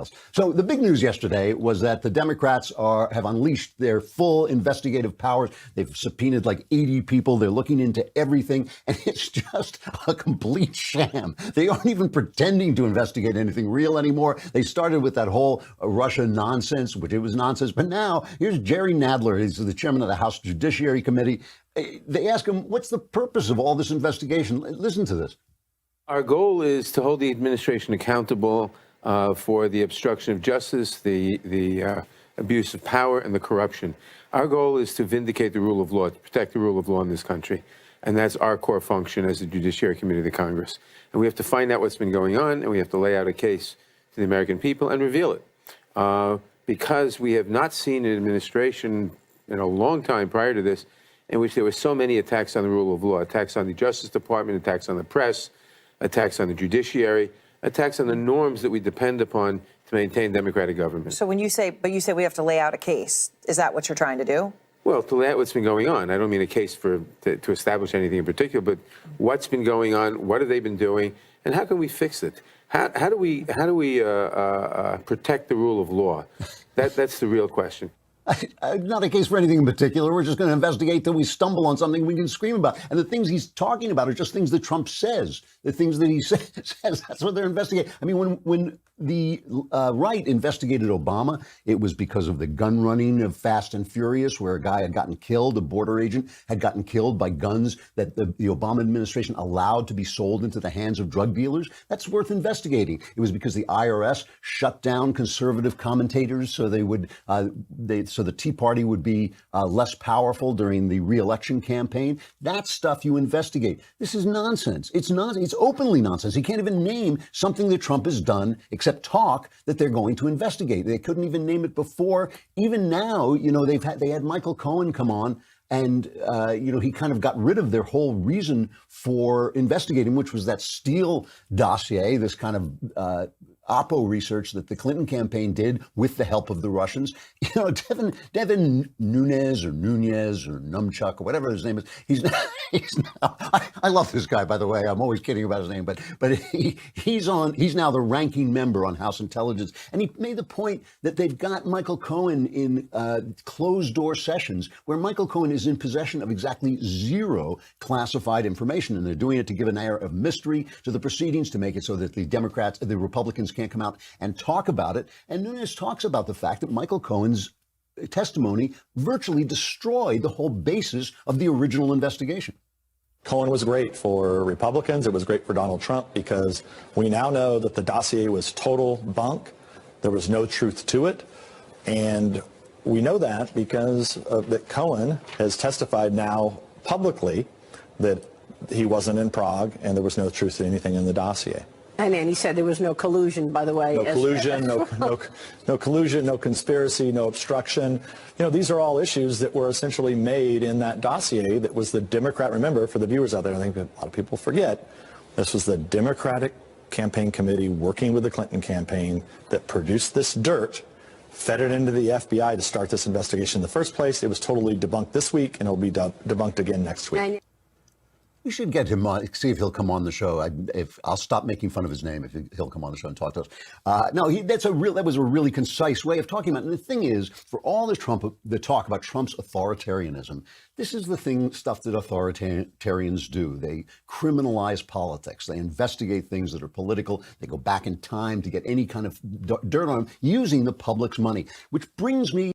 else. So the big news yesterday was that the Democrats have unleashed their full investigative powers. They've subpoenaed like 80 people. They're looking into everything, and it's just a complete sham. They aren't even pretending to investigate anything real anymore. They started with that whole Russia nonsense, which it was nonsense. But now here's Jerry Nadler. He's the chairman of the House Judiciary Committee. They ask him, what's the purpose of all this investigation? Listen to this. Our goal is to hold the administration accountable for the obstruction of justice, the abuse of power, and the corruption. Our goal is to vindicate the rule of law, to protect the rule of law in this country. And that's our core function as the Judiciary Committee of the Congress. And we have to find out what's been going on, and we have to lay out a case to the American people and reveal it. Because we have not seen an administration in a long time prior to this in which there were so many attacks on the rule of law, attacks on the Justice Department, attacks on the press, attacks on the judiciary, attacks on the norms that we depend upon to maintain democratic government. So when you say we have to lay out a case, is that what you're trying to do? Well, to lay out what's been going on. I don't mean a case to establish anything in particular, but what's been going on, what have they been doing, and how can we fix it? How do we protect the rule of law? That's the real question. Not a case for anything in particular. We're just going to investigate till we stumble on something we can scream about. And the things he's talking about are just things that Trump says. The things that he says, that's what they're investigating. I mean, when the right investigated Obama, it was because of the gun running of Fast and Furious, where a guy had gotten killed, a border agent had gotten killed by guns that the Obama administration allowed to be sold into the hands of drug dealers. That's worth investigating. It was because the IRS shut down conservative commentators so they would so the Tea Party would be less powerful during the re-election campaign. That's stuff you investigate. This is nonsense. It's openly nonsense. He can't even name something that Trump has done except talk that they're going to investigate. They couldn't even name it before. Even now, they had Michael Cohen come on. And, he kind of got rid of their whole reason for investigating, which was that Steele dossier, this kind of Oppo research that the Clinton campaign did with the help of the Russians. Devin Nunes or Numchuck or whatever his name is. He's now, I love this guy, by the way. I'm always kidding about his name, but he's now the ranking member on House Intelligence. And he made the point that they've got Michael Cohen in closed door sessions where Michael Cohen is in possession of exactly zero classified information. And they're doing it to give an air of mystery to the proceedings, to make it so that the Republicans can't come out and talk about it. And Nunes talks about the fact that Michael Cohen's testimony virtually destroyed the whole basis of the original investigation. Cohen was great for Republicans. It was great for Donald Trump because we now know that the dossier was total bunk. There was no truth to it. And we know that because that Cohen has testified now publicly that he wasn't in Prague and there was no truth to anything in the dossier. And he said there was no collusion, by the way. No collusion, no collusion, no conspiracy, no obstruction. These are all issues that were essentially made in that dossier that was the Democrat. Remember, for the viewers out there, I think that a lot of people forget, this was the Democratic campaign committee working with the Clinton campaign that produced this dirt, fed it into the FBI to start this investigation in the first place. It was totally debunked this week, and it'll be debunked again next week. We should get him on, see if he'll come on the show. I'll stop making fun of his name if he'll come on the show and talk to us. That was a really concise way of talking about it. And the thing is, for all the talk about Trump's authoritarianism, this is the stuff that authoritarians do. They criminalize politics. They investigate things that are political. They go back in time to get any kind of dirt on them using the public's money, which brings me